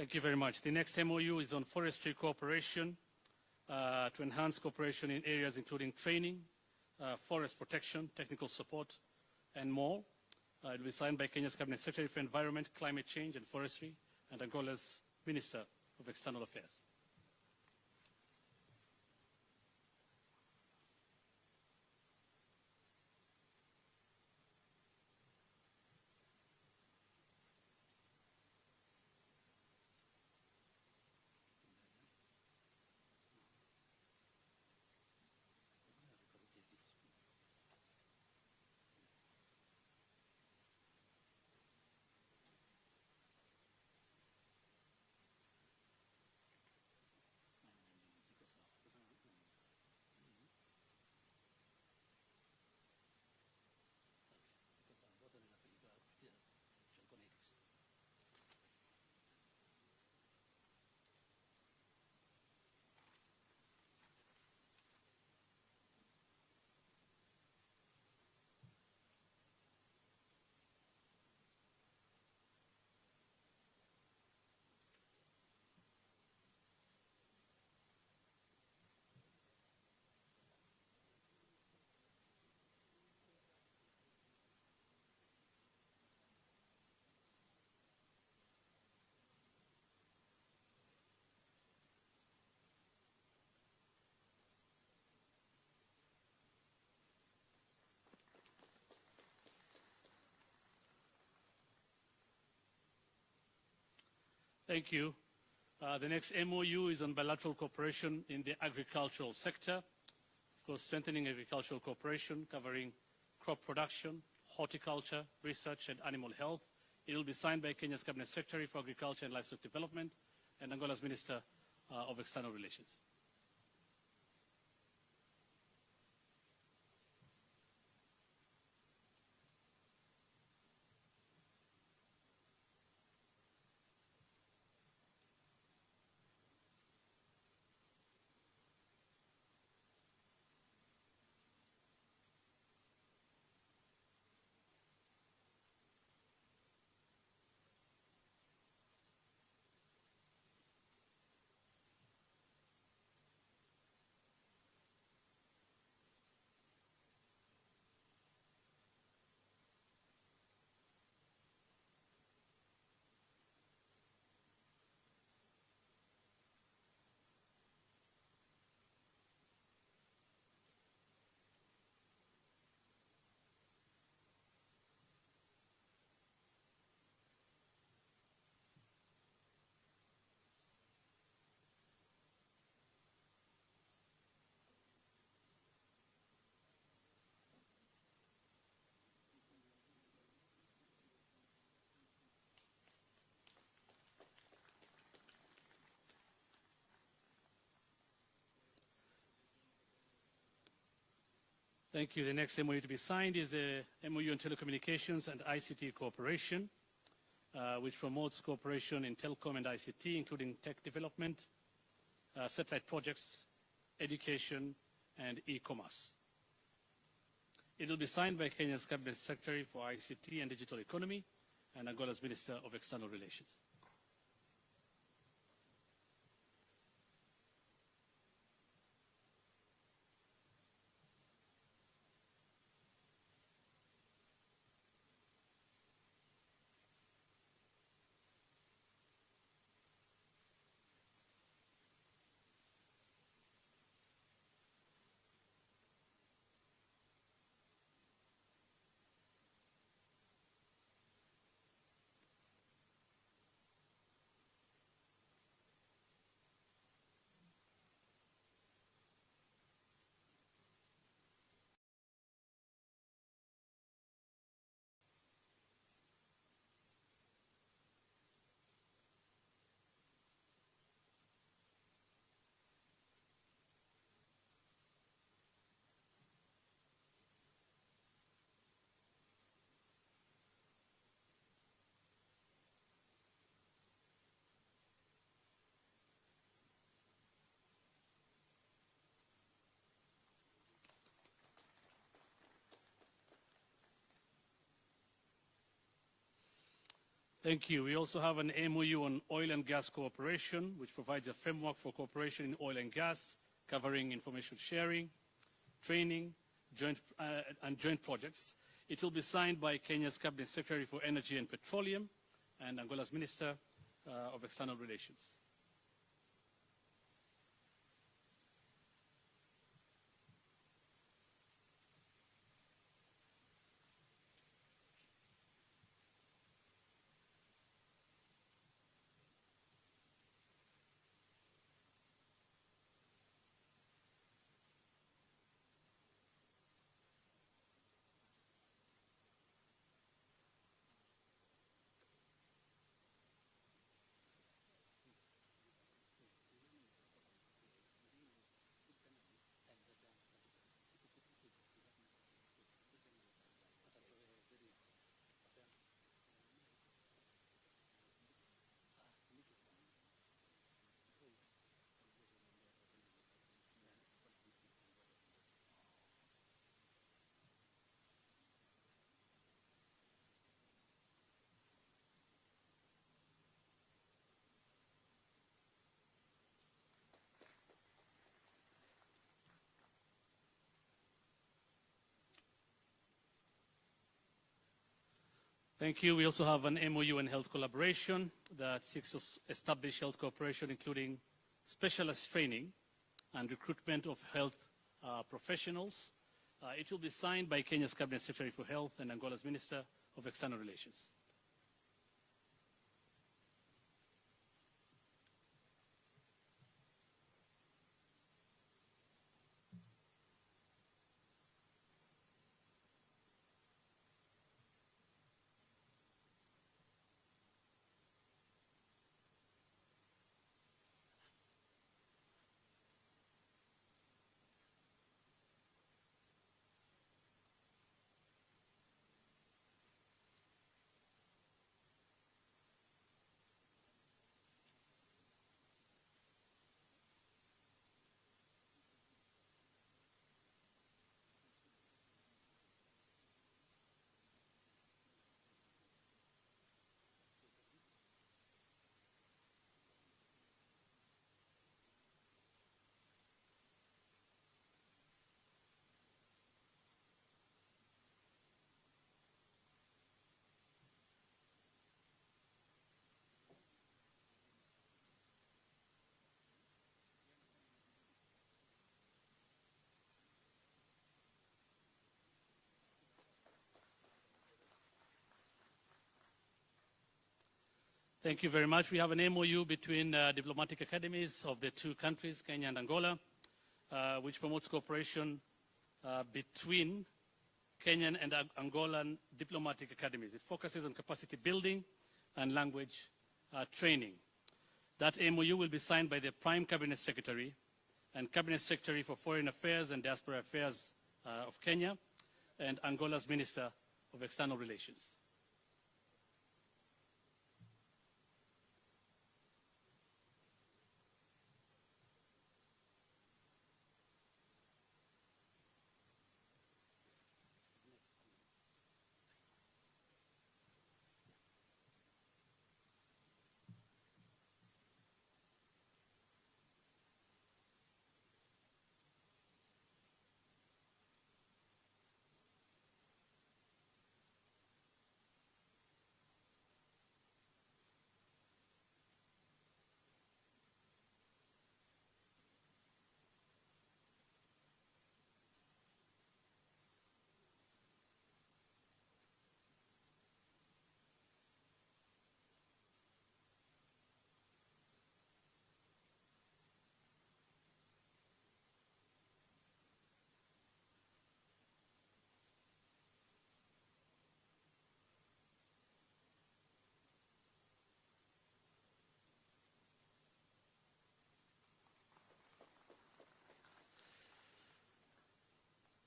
Thank you very much. The next MOU is on forestry cooperation to enhance cooperation in areas including training, forest protection, technical support, and more. It will be signed by Kenya's Cabinet Secretary for Environment, Climate Change and Forestry and Angola's Minister of External Affairs. Thank you. The next MOU is on bilateral cooperation in the agricultural sector. Of course, strengthening agricultural cooperation covering crop production, horticulture, research, and animal health. It will be signed by Kenya's Cabinet Secretary for Agriculture and Livestock Development and Angola's Minister of External Relations. Thank you. The next MOU to be signed is the MOU on telecommunications and ICT cooperation, which promotes cooperation in telecom and ICT, including tech development, satellite projects, education, and e-commerce. It will be signed by Kenya's Cabinet Secretary for ICT and Digital Economy and Angola's Minister of External Relations. Thank you. We also have an MOU on oil and gas cooperation, which provides a framework for cooperation in oil and gas, covering information sharing, training, and joint projects. It will be signed by Kenya's Cabinet Secretary for Energy and Petroleum and Angola's Minister of External Relations. Thank you. We also have an MOU on health collaboration that seeks to establish health cooperation, including specialist training and recruitment of health professionals. It will be signed by Kenya's Cabinet Secretary for Health and Angola's Minister of External Relations. Thank you very much. We have an MOU between diplomatic academies of the two countries, Kenya and Angola, which promotes cooperation between Kenyan and Angolan diplomatic academies. It focuses on capacity building and language training. That MOU will be signed by the Prime Cabinet Secretary and Cabinet Secretary for Foreign Affairs and Diaspora Affairs of Kenya and Angola's Minister of External Relations.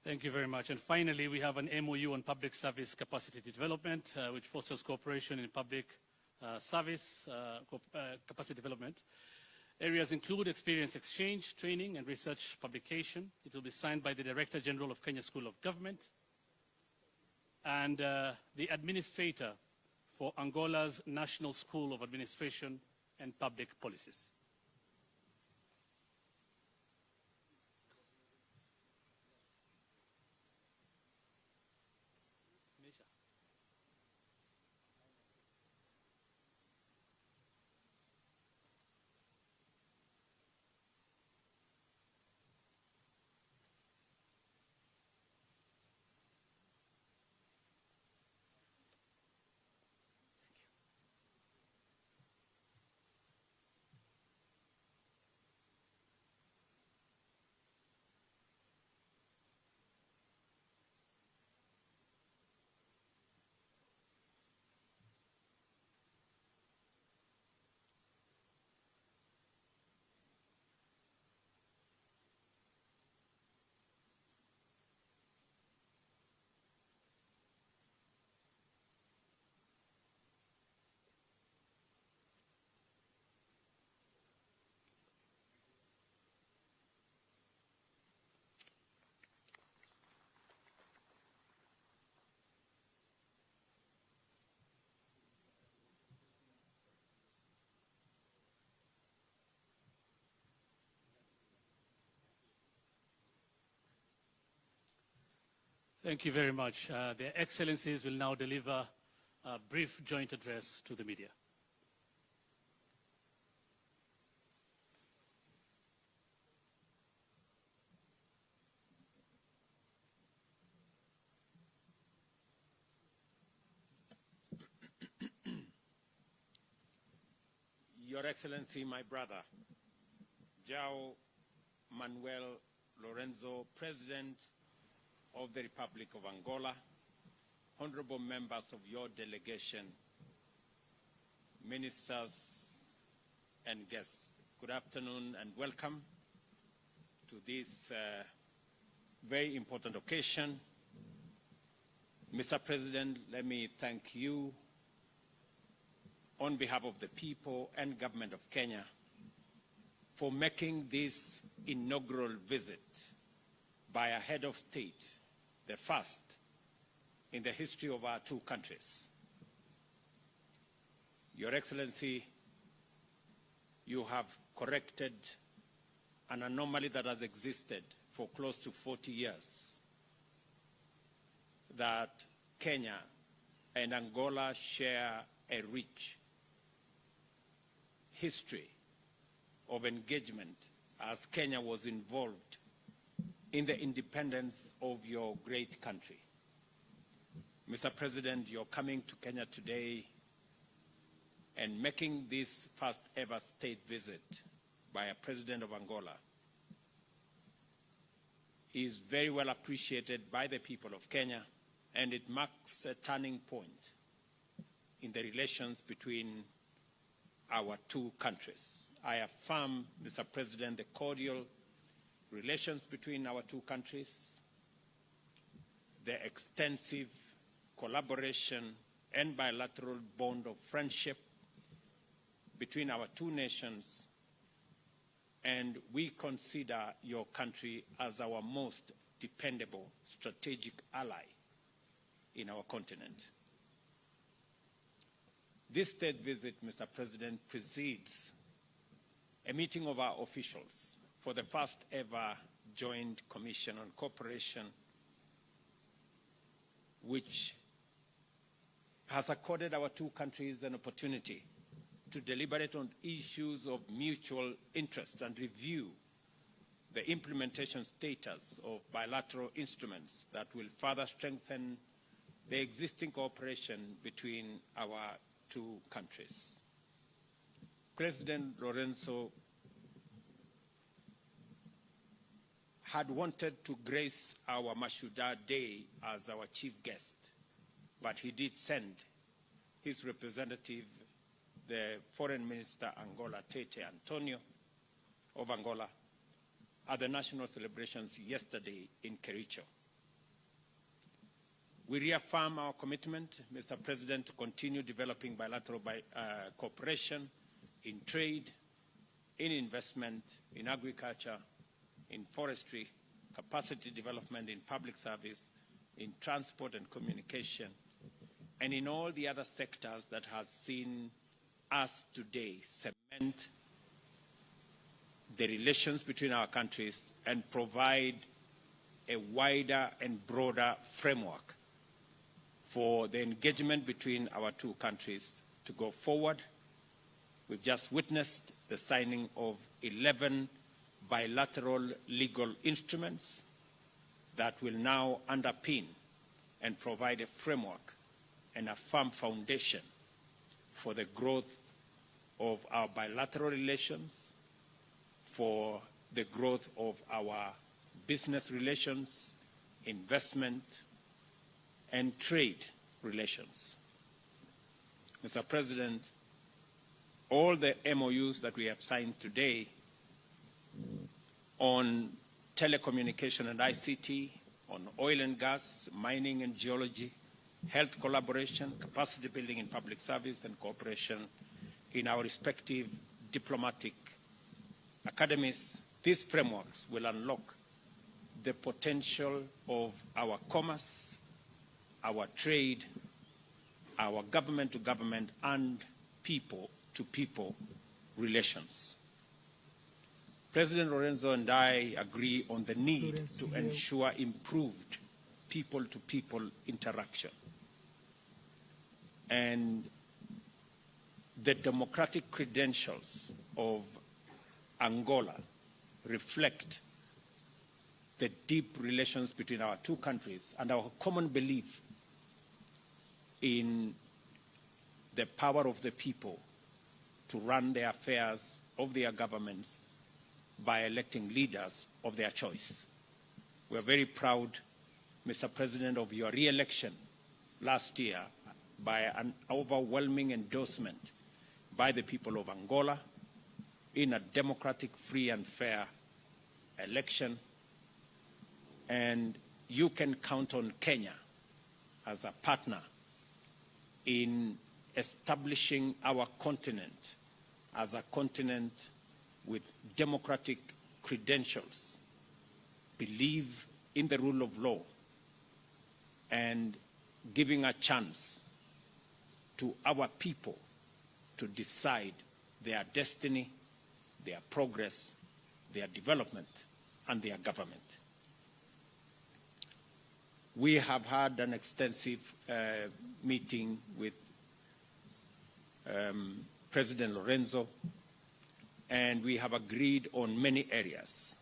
Thank you very much. And finally, we have an MOU on public service capacity development, which fosters cooperation in public service capacity development. Areas include experience exchange, training, and research publication. It will be signed by the Director General of Kenya School of Government and the Administrator for Angola's National School of Administration and Public Policies. Thank you very much. Their Excellencies will now deliver a brief joint address to the media. Your Excellency, my brother, João Manuel Lorenzo, President of the Republic of Angola, honorable members of your delegation, ministers and guests, good afternoon and welcome to this very important occasion. Mr. President, let me thank you on behalf of the people and government of Kenya for making this inaugural visit by a head of state, the first in the history of our two countries. Your Excellency, you have corrected an anomaly that has existed for close to 40 years, that Kenya and Angola share a rich history of engagement as Kenya was involved in the independence of your great country. Mr. President, you're coming to Kenya today and making this first ever state visit by a president of Angola is very well appreciated by the people of Kenya, and it marks a turning point in the relations between our two countries. I affirm, Mr. President, the cordial relations between our two countries, the extensive collaboration and bilateral bond of friendship between our two nations, and we consider your country as our most dependable strategic ally in our continent. This state visit, Mr. President, precedes a meeting of our officials for the first ever Joint Commission on Cooperation, which has accorded our two countries an opportunity to deliberate on issues of mutual interest and review the implementation status of bilateral instruments that will further strengthen the existing cooperation between our two countries. President Lorenzo had wanted to grace our Mashuda Day as our chief guest, but he did send his representative, the Foreign Minister Angola, Tete Antonio of Angola, at the national celebrations yesterday in Kericho. We reaffirm our commitment, Mr. President, to continue developing bilateral cooperation in trade, in investment, in agriculture, in forestry, capacity development in public service, in transport and communication, and in all the other sectors that has seen us today cement the relations between our countries and provide a wider and broader framework for the engagement between our two countries to go forward. We've just witnessed the signing of 11 bilateral legal instruments that will now underpin and provide a framework and a firm foundation for the growth of our bilateral relations, for the growth of our business relations, investment, and trade relations. Mr. President, all the MOUs that we have signed today on telecommunication and ICT, on oil and gas, mining and geology, health collaboration, capacity building in public service, and cooperation in our respective diplomatic academies, these frameworks will unlock the potential of our commerce, our trade, our government-to-government and people-to-people relations. President Lorenzo and I agree on the need to ensure improved people-to-people interaction. And the democratic credentials of Angola reflect the deep relations between our two countries and our common belief in the power of the people to run the affairs of their governments by electing leaders of their choice. We are very proud, Mr. President, of your re-election last year by an overwhelming endorsement by the people of Angola in a democratic, free and fair election. And you can count on Kenya as a partner in establishing our continent as a continent with democratic credentials, believe in the rule of law, and giving a chance to our people to decide their destiny, their progress, their development, and their government. We have had an extensive meeting with President Lorenzo, and we have agreed on many areas.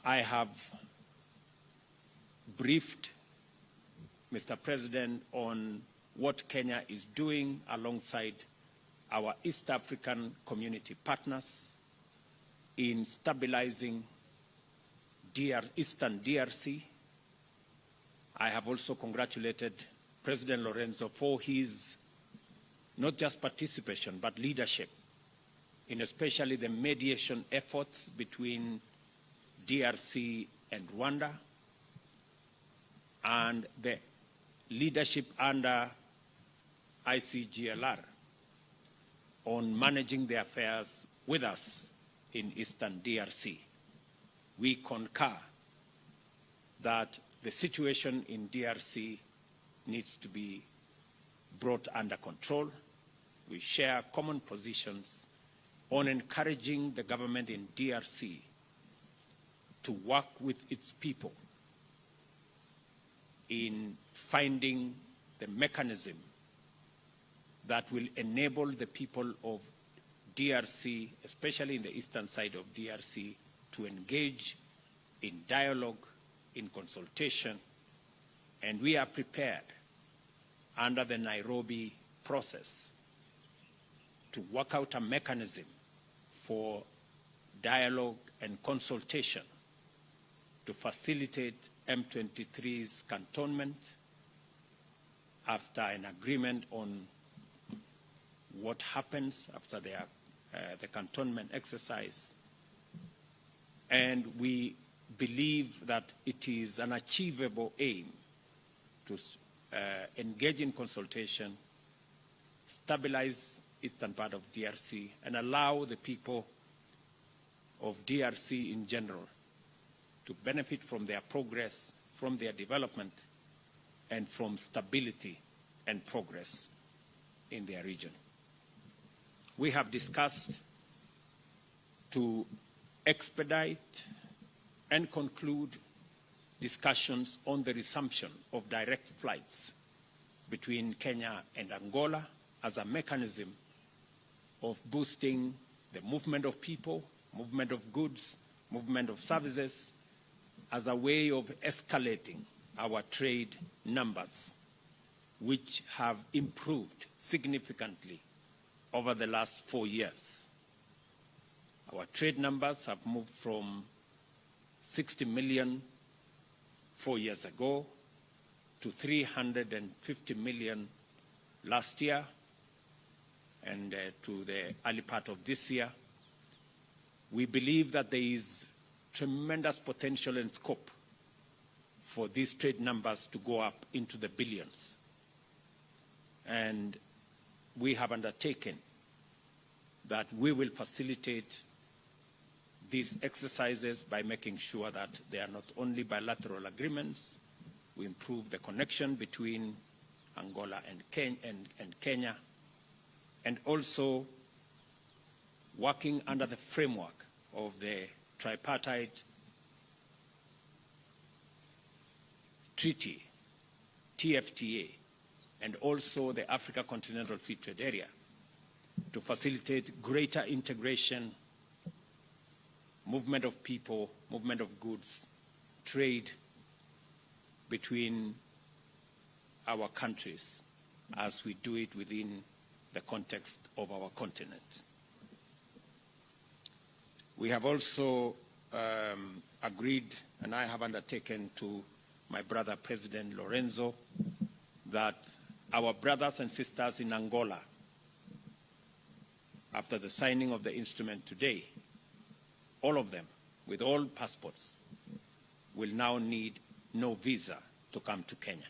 I have briefed Mr. President on what Kenya is doing alongside our East African community partners in stabilizing Eastern DRC. I have also congratulated President Lorenzo for his not just participation, but leadership in especially the mediation efforts between DRC and Rwanda, and the leadership under ICGLR on managing the affairs with us in Eastern DRC. We concur that the situation in DRC needs to be brought under control. We share common positions on encouraging the government in DRC to work with its people in finding the mechanism that will enable the people of DRC, especially in the eastern side of DRC, to engage in dialogue, in consultation, and we are prepared under the Nairobi process to work out a mechanism for dialogue and consultation to facilitate M23's cantonment after an agreement on what happens after the cantonment exercise. And we believe that it is an achievable aim to engage in consultation, stabilize eastern part of DRC, and allow the people of DRC in general to benefit from their progress, from their development, and from stability and progress in their region. We have discussed to expedite and conclude discussions on the resumption of direct flights between Kenya and Angola as a mechanism of boosting the movement of people, movement of goods, movement of services, as a way of escalating our trade numbers, which have improved significantly over the last 4 years. Our trade numbers have moved from 60 million 4 years ago to 350 million last year, and to the early part of this year. We believe that there is tremendous potential and scope for these trade numbers to go up into the billions. And we have undertaken that we will facilitate these exercises by making sure that they are not only bilateral agreements, we improve the connection between Angola and Kenya, and also working under the framework of the tripartite treaty, TFTA, and also the Africa Continental Free Trade Area to facilitate greater integration, movement of people, movement of goods, trade between our countries as we do it within the context of our continent. We have also agreed, and I have undertaken to my brother President Lorenzo, that our brothers and sisters in Angola, after the signing of the instrument today, all of them, with all passports, will now need no visa to come to Kenya.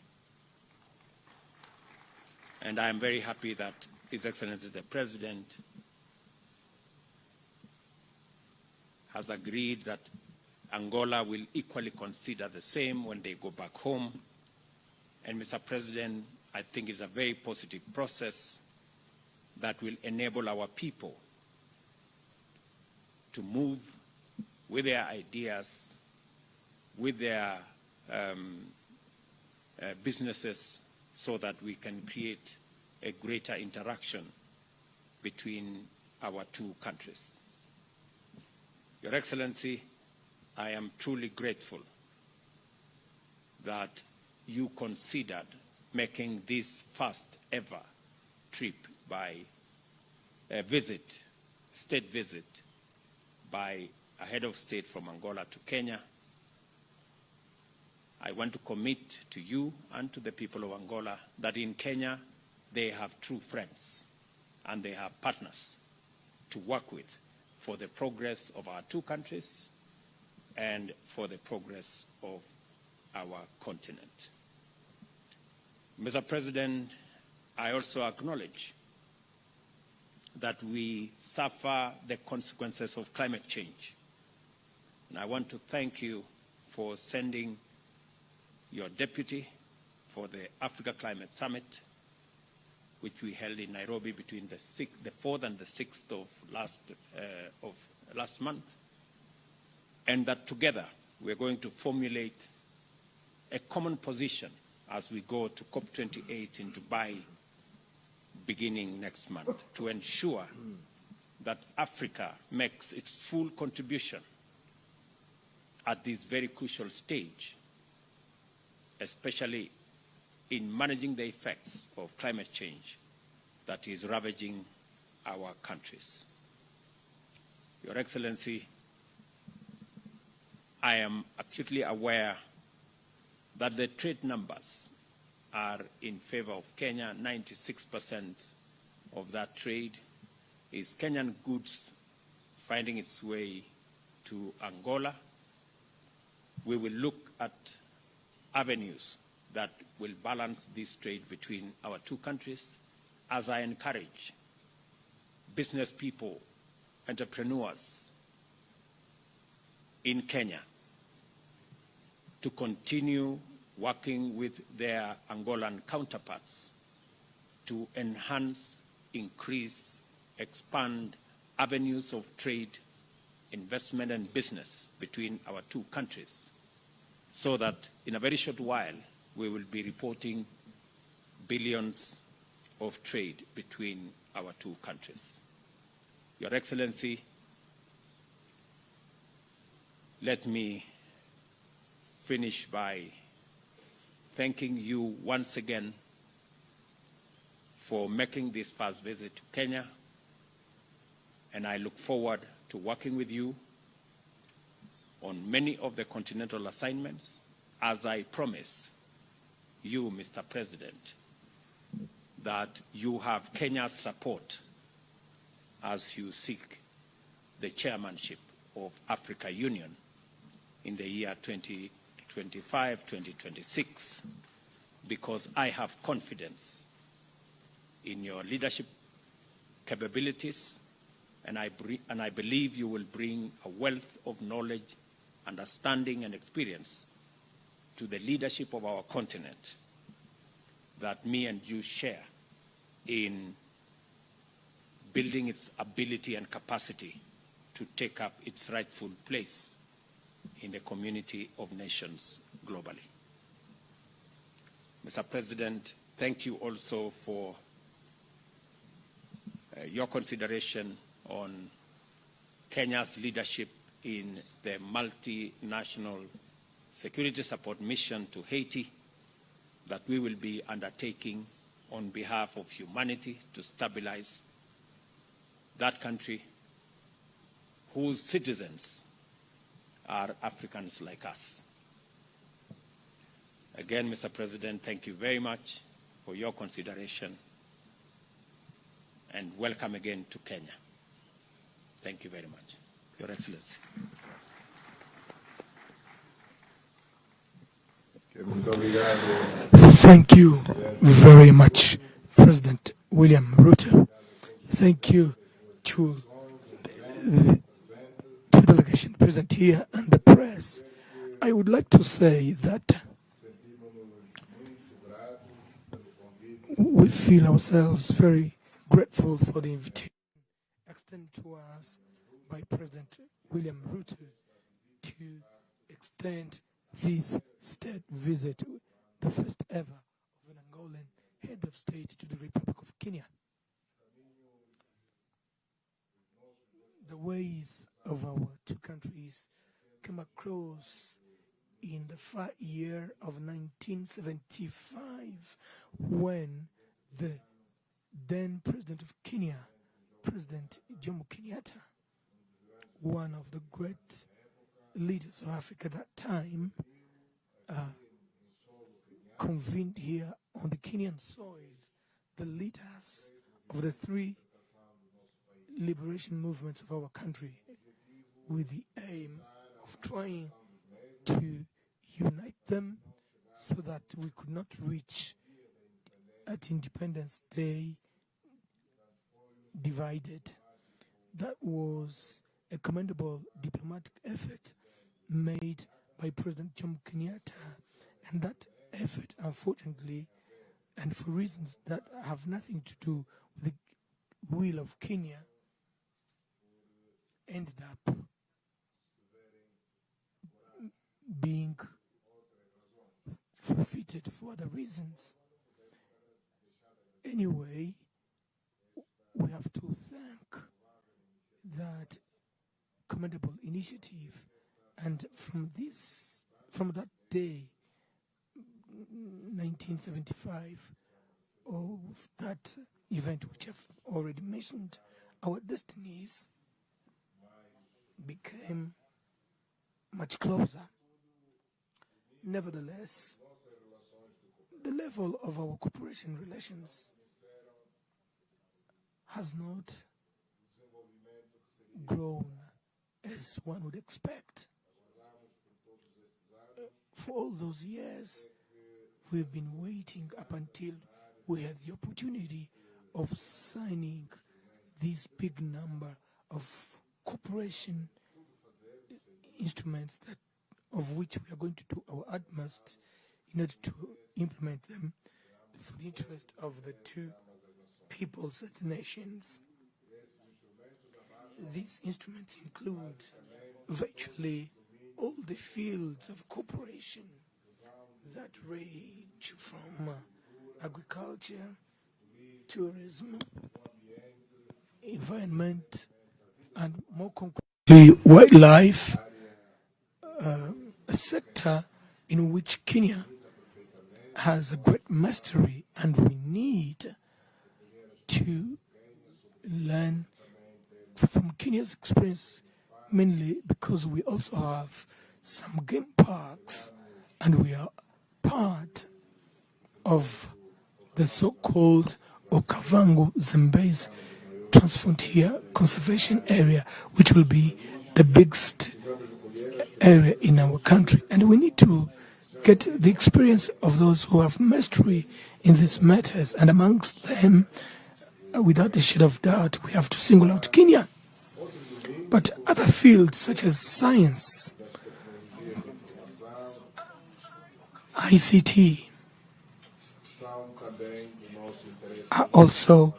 And I am very happy that His Excellency the President has agreed that Angola will equally consider the same when they go back home. And Mr. President, I think it's a very positive process that will enable our people to move with their ideas, with their businesses, so that we can create a greater interaction between our two countries. Your Excellency, I am truly grateful that you considered making this first ever trip by a visit, state visit, by a head of state from Angola to Kenya. I want to commit to you and to the people of Angola that in Kenya they have true friends and they have partners to work with for the progress of our two countries and for the progress of our continent. Mr. President, I also acknowledge that we suffer the consequences of climate change. And I want to thank you for sending your deputy for the Africa Climate Summit, which we held in Nairobi between the 4th and the 6th of last month, and that together we're going to formulate a common position as we go to COP28 in Dubai beginning next month to ensure that Africa makes its full contribution at this very crucial stage, especially in managing the effects of climate change that is ravaging our countries. Your Excellency, I am acutely aware that the trade numbers are in favor of Kenya. 96% of that trade is Kenyan goods finding its way to Angola. We will look at avenues that will balance this trade between our two countries, as I encourage business people, entrepreneurs in Kenya to continue working with their Angolan counterparts to enhance, increase, expand avenues of trade, investment and business between our two countries, so that in a very short while we will be reporting billions of trade between our two countries. Your Excellency, let me finish by thanking you once again for making this first visit to Kenya, and I look forward to working with you on many of the continental assignments, as I promise you, Mr. President, that you have Kenya's support as you seek the chairmanship of Africa Union in the year 2025-2026, because I have confidence in your leadership capabilities, and I believe you will bring a wealth of knowledge, understanding, and experience to the leadership of our continent that me and you share in building its ability and capacity to take up its rightful place in the community of nations globally. Mr. President, thank you also for your consideration on Kenya's leadership in the multinational security support mission to Haiti that we will be undertaking on behalf of humanity to stabilize that country whose citizens are Africans like us. Again, Mr. President, thank you very much for your consideration, and welcome again to Kenya. Thank you very much, Your Excellency. Thank you very much, President William Ruto. Thank you to the delegation present here and the press. I would like to say that we feel ourselves very grateful for the invitation extended to us by President William Ruto to extend this state visit, the first ever of an Angolan head of state to the Republic of Kenya. The ways of our two countries came across in the far year of 1975, when the then President of Kenya, President Jomo Kenyatta, one of the great leaders of Africa at that time, convened here on the Kenyan soil the leaders of the three liberation movements of our country, with the aim of trying to unite them so that we could not reach at Independence Day divided. That was a commendable diplomatic effort made by President Jomo Kenyatta, and that effort, unfortunately, and for reasons that have nothing to do with the will of Kenya, ended up being forfeited for other reasons. Anyway, we have to thank that commendable initiative, and from that day, 1975, of that event which I've already mentioned, our destinies became much closer. Nevertheless, the level of our cooperation relations has not grown as one would expect. For all those years, we've been waiting up until we had the opportunity of signing this big number of cooperation instruments, that of which we are going to do our utmost in order to implement them for the interest of the two peoples and nations. These instruments include virtually all the fields of cooperation that range from agriculture, tourism, environment, and more concretely, wildlife, a sector in which Kenya has a great mastery, and we need to learn from Kenya's experience, mainly because we also have some game parks and we are part of the so-called Okavango Zambezi Transfrontier Conservation Area, which will be the biggest area in our country. And we need to get the experience of those who have mastery in these matters, and amongst them, without a shade of doubt, we have to single out Kenya. But other fields such as science, ICT, are also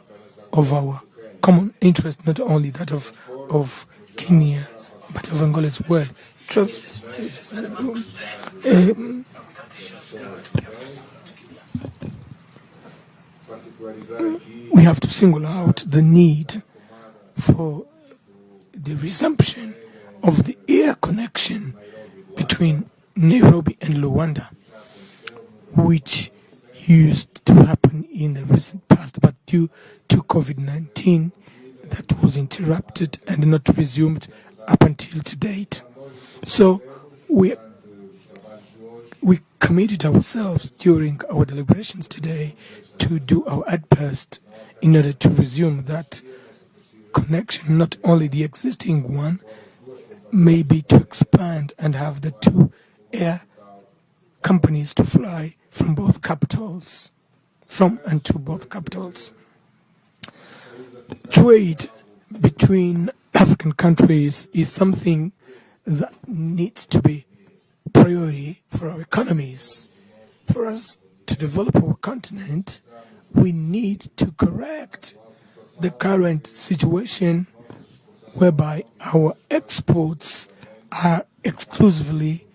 of our common interest, not only that of Kenya, but of Angola as well. We have to single out the need for the resumption of the air connection between Nairobi and Luanda, which used to happen in the recent past, but due to COVID-19, that was interrupted and not resumed up until to date. So we committed ourselves during our deliberations today to do our utmost in order to resume that connection, not only the existing one, maybe to expand and have the two air companies to fly from both capitals, from and to both capitals. Trade between African countries is something that needs to be priority for our economies. For us to develop our continent, we need to correct the current situation whereby our exports are exclusively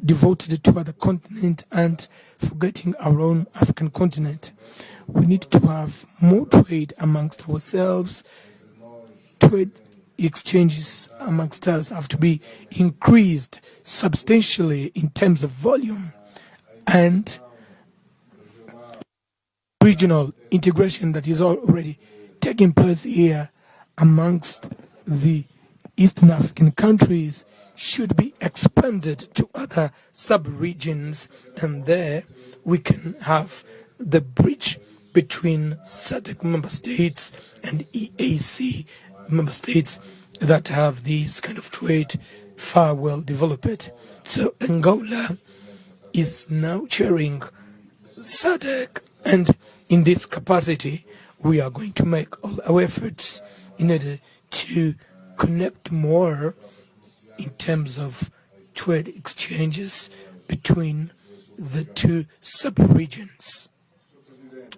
devoted to other continent and forgetting our own African continent. We need to have more trade amongst ourselves. Trade exchanges amongst us have to be increased substantially in terms of volume, and regional integration that is already taking place here amongst the Eastern African countries should be expanded to other sub-regions, and there we can have the bridge between SADC member states and EAC member states that have these kind of trade far well developed. So Angola is now chairing SADC, and in this capacity we are going to make all our efforts in order to connect more in terms of trade exchanges between the two sub-regions.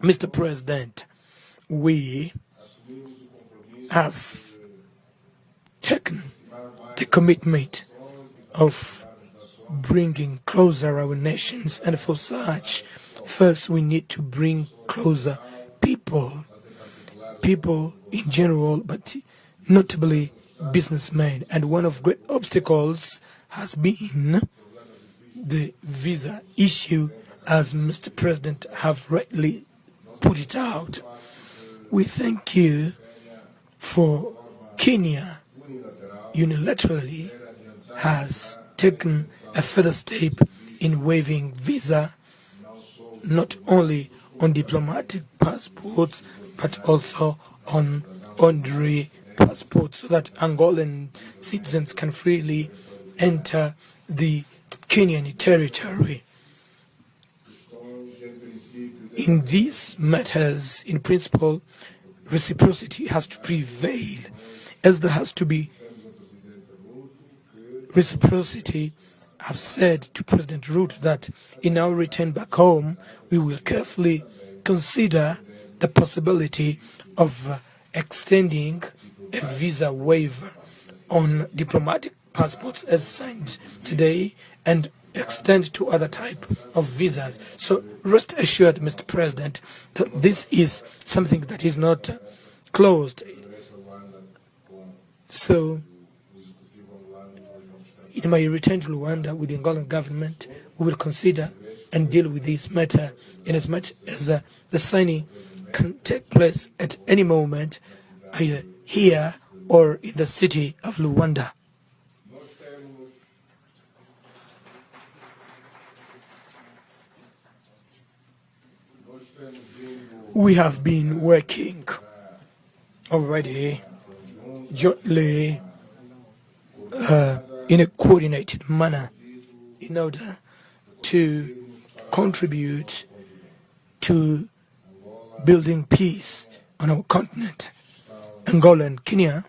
Mr. President, we have taken the commitment of bringing closer our nations, and for such, first we need to bring closer people in general, but notably businessmen. And one of great obstacles has been the visa issue, as Mr. President have rightly put it out. We thank you for Kenya unilaterally has taken a further step in waiving visa, not only on diplomatic passports, but also on honorary passports, so that Angolan citizens can freely enter the Kenyan territory. In these matters, in principle, reciprocity has to prevail, as there has to be reciprocity have said to President Ruto that in our return back home, we will carefully consider the possibility of extending a visa waiver on diplomatic passports as signed today and extend to other type of visas. So rest assured, Mr. President, that this is something that is not closed. So in my return to Rwanda with the Angolan government, we will consider and deal with this matter in as much as the signing can take place at any moment, either here or in the city of Luanda. We have been working already jointly in a coordinated manner in order to contribute to building peace on our continent. Angola and Kenya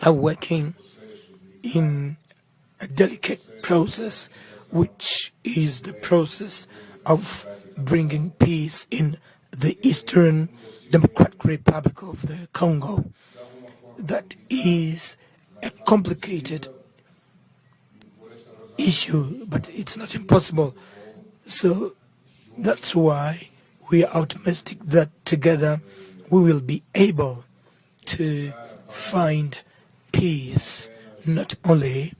are working in a delicate process, which is the process of bringing peace in the Eastern Democratic Republic of the Congo. That is a complicated issue, but it's not impossible. So that's why we are optimistic that together we will be able to find peace, not only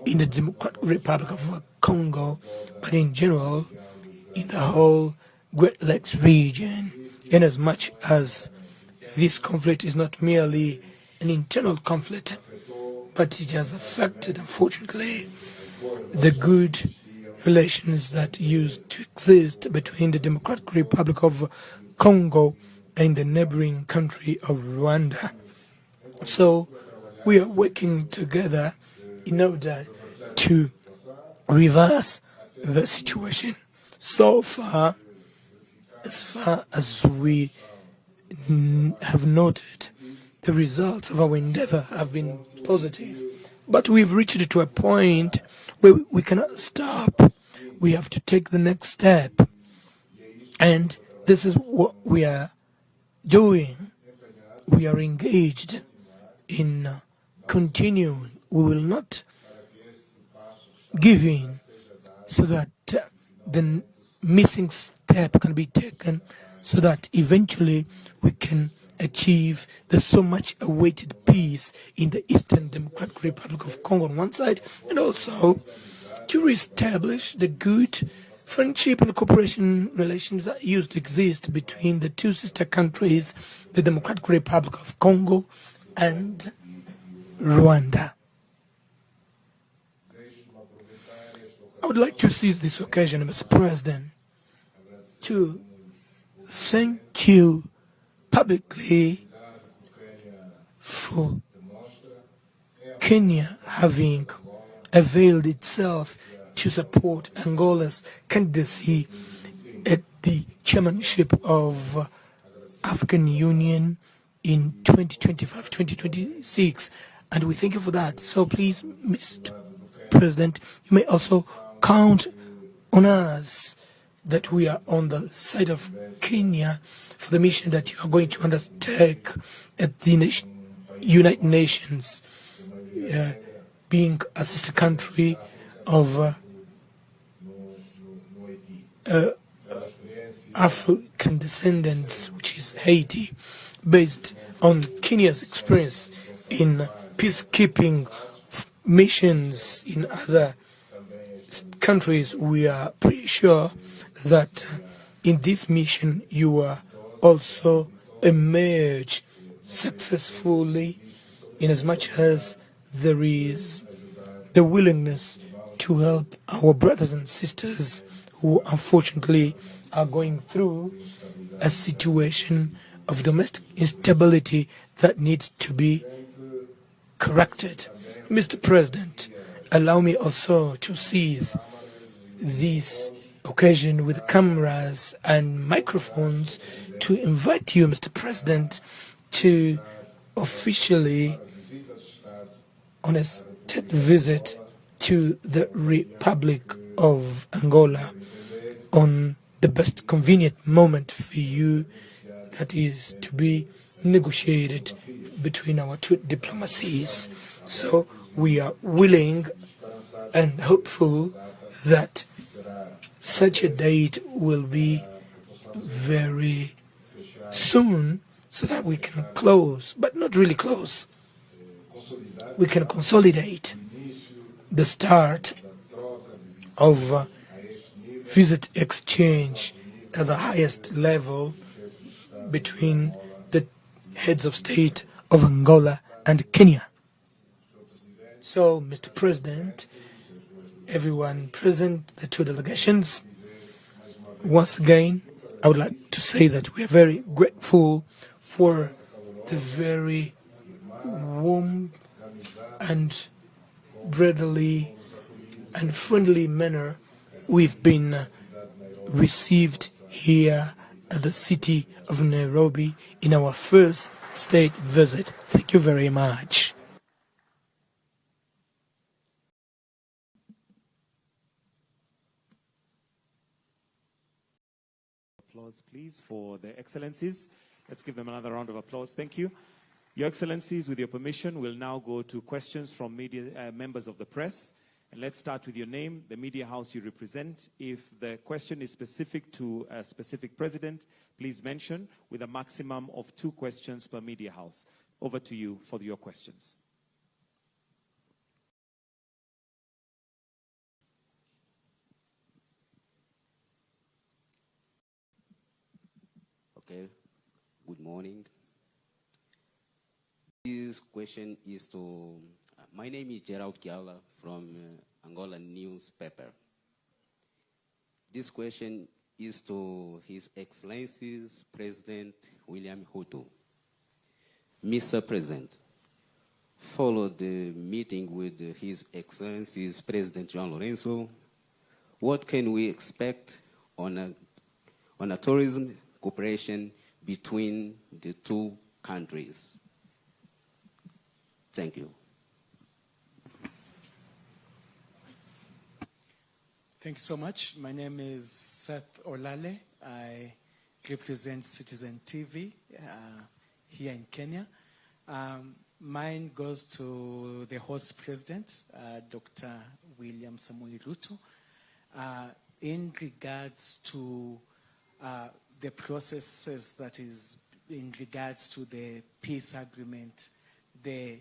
in the Democratic Republic of Congo, but in general in the whole Great Lakes region, in as much as this conflict is not merely an internal conflict, but it has affected, unfortunately, the good relations that used to exist between the Democratic Republic of Congo and the neighboring country of Rwanda. So we are working together in order to reverse the situation. So far as we have noted, the results of our endeavor have been positive, but we've reached to a point where we cannot stop. We have to take the next step, and this is what we are doing. We are engaged in continuing. We will not give in so that the missing step can be taken, so that eventually we can achieve the so much awaited peace in the Eastern Democratic Republic of Congo on one side, and also to reestablish the good friendship and cooperation relations that used to exist between the two sister countries, the Democratic Republic of Congo and Rwanda. I would like to seize this occasion, Mr. President, to thank you publicly for Kenya having availed itself to support Angola's candidacy at the chairmanship of African Union in 2025-2026, and we thank you for that. So please, Mr. President, you may also count on us that we are on the side of Kenya for the mission that you are going to undertake at the United Nations, being a sister country of African descendants, which is Haiti, based on Kenya's experience in peacekeeping missions in other countries. We are pretty sure that in this mission you will also emerge successfully, in as much as there is the willingness to help our brothers and sisters who unfortunately are going through a situation of domestic instability that needs to be corrected. Mr. President, allow me also to seize this occasion with cameras and microphones to invite you, Mr. President, to officially, on a state visit to the Republic of Angola on the best convenient moment for you, that is to be negotiated between our two diplomacies. So we are willing and hopeful that such a date will be very soon, so that we can close, but not really close. We can consolidate the start of visit exchange at the highest level between the heads of state of Angola and Kenya. So, Mr. President, everyone present, the two delegations, once again, I would like to say that we are very grateful for the very warm and brotherly and friendly manner we've been received here at the city of Nairobi in our first state visit. Thank you very much. Applause, please, for their excellencies. Let's give them another round of applause. Thank you. Your excellencies, with your permission, we'll now go to questions from media members of the press. And let's start with your name, the media house you represent. If the question is specific to a specific president, please mention, with a maximum of 2 questions per media house. Over to you for your questions. Okay, good morning. This question is to, my name is Gerald Kiala from Angola newspaper. This question is to His Excellencies President William Ruto. Mr. President, follow the meeting with His Excellencies President João Lourenço, what can we expect on a tourism cooperation between the two countries? Thank you. Thank you so much. My name is Seth Olale. I represent CitizenTV here in Kenya. Mine goes to the host president, Dr. William Samoei Ruto, in regards to the processes that is in regards to the peace agreement, the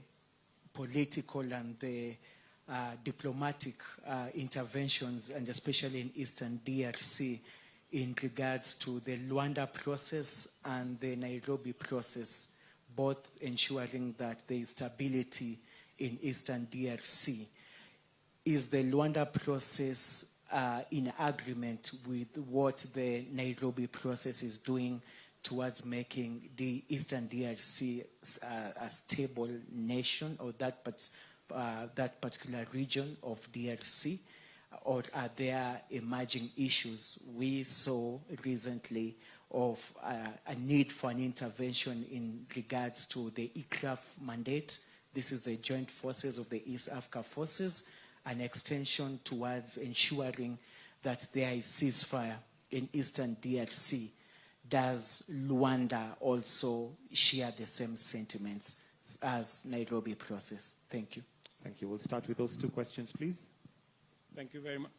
political and the diplomatic interventions, and especially in Eastern DRC, in regards to the Luanda process and the Nairobi process, both ensuring that there is stability in Eastern DRC. Is the Luanda process in agreement with what the Nairobi process is doing towards making the Eastern DRC a stable nation, or that particular region of DRC? Or are there emerging issues? We saw recently of a need for an intervention in regards to the ICRAF mandate. This is the Joint Forces of the East Africa Forces, an extension towards ensuring that there is ceasefire in Eastern DRC. Does Luanda also share the same sentiments as Nairobi process? Thank you. Thank you. We'll start with those 2 questions, please. Thank you very much.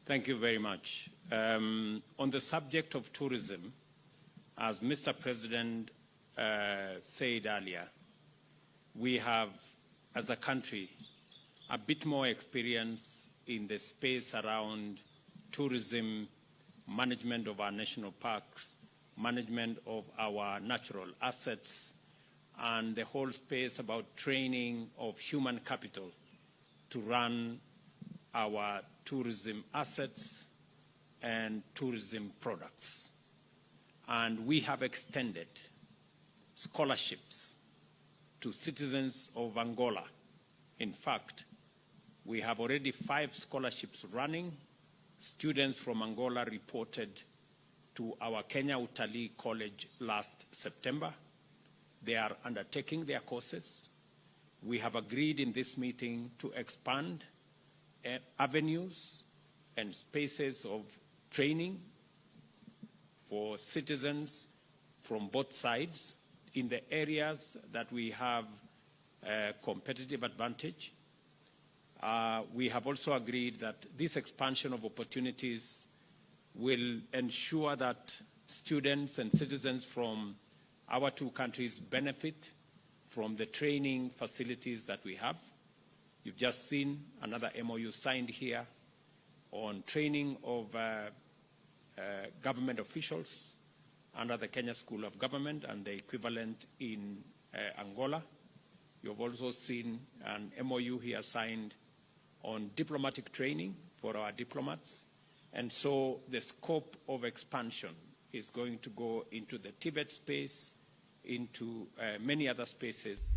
Thank you very much. On the subject of tourism, as Mr. President said earlier, we have, as a country, a bit more experience in the space around tourism, management of our national parks, management of our natural assets, and the whole space about training of human capital to run our tourism assets and tourism products. And we have extended scholarships to citizens of Angola. In fact, we have already 5 scholarships running. Students from Angola reported to our Kenya Utalii College last September. They are undertaking their courses. we have agreed in this meeting to expand avenues and spaces of training for citizens from both sides in the areas that we have competitive advantage. We have also agreed that this expansion of opportunities will ensure that students and citizens from our two countries benefit from the training facilities that we have. You've just seen another MOU signed here on training of government officials under the Kenya School of Government and the equivalent in Angola. You've also seen an MOU here signed on diplomatic training for our diplomats. And so the scope of expansion is going to go into the Tibet space, into many other spaces.